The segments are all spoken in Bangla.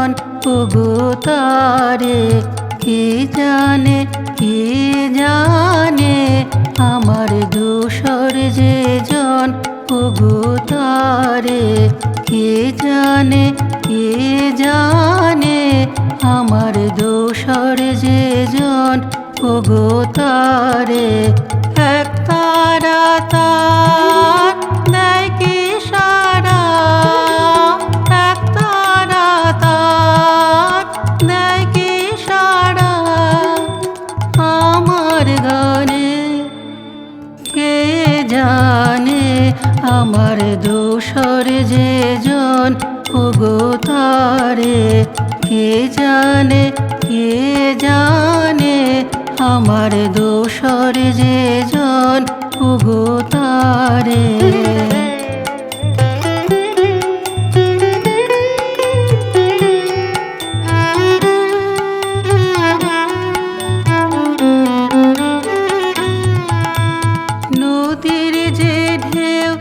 জন ওগো তারে, কে জানে কে জানে আমার দোসর যে জন ওগো তারে, কে জানে কে জানে আমার দোসর যে জন ওগো তারে। এক তারা তার দেয় কি সারা, এক তারা তার দেয় কি সারা আমার গানে, কে জানে আমার দোসর যে জন ওগো তারে, কে জানে কে জানে আমার দোসর যে জন ওগো তারে। নদীর যে ঢেউ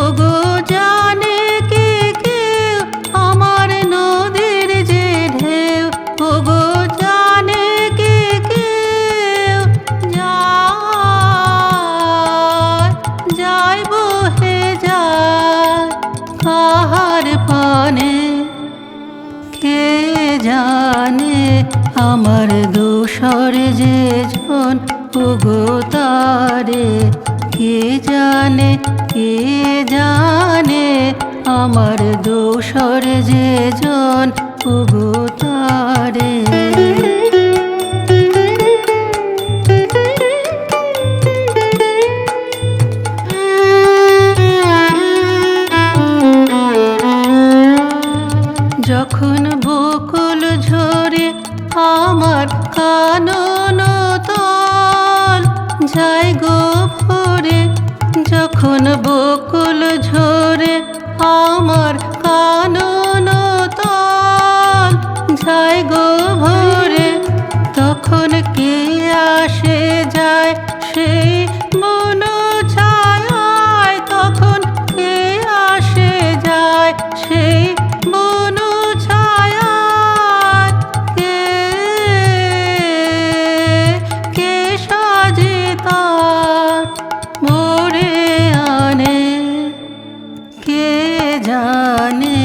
ওগো জানে কি কেউ, আমার নদীর যে ঢেউ ওগো জানে কি কেউ, যায় যায় বহে যায় কাহার পানে, কে জানে আমার দোসর যে জন ওগো তারে, কে জানে কে জানে আমার দোসর যে জন ওগো তারে। যখন বকুল ঝরে আমার কানন তল যায় গো ভরে, যখন বকুল ঝরে আমার কানন তল যায় গো ভরে, তখন কে আসে যায় সেই মন ছায়ায়, তখন কে আসে যায় সেই মন ছায়ায়, কে সাজে তার মোরে আনে, কে জানে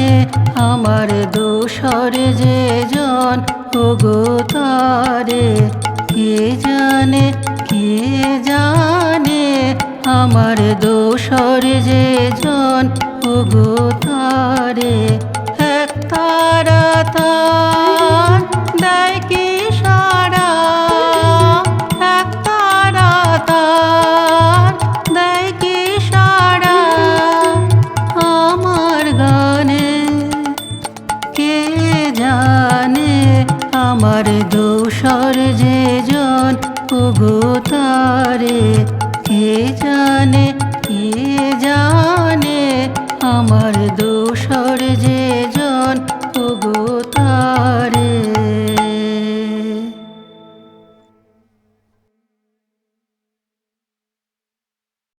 আমার দোসর যে জন ওগো তারে, কে জানে কে জানে আমার দোসর যে জন ওগো তারে। এক তারা তার দেয় কি সারা, এক তারা তার দেয় কি সারা আমার গানে, কে জানে আমার দোসর যে জন ওগো তারে, কে জানে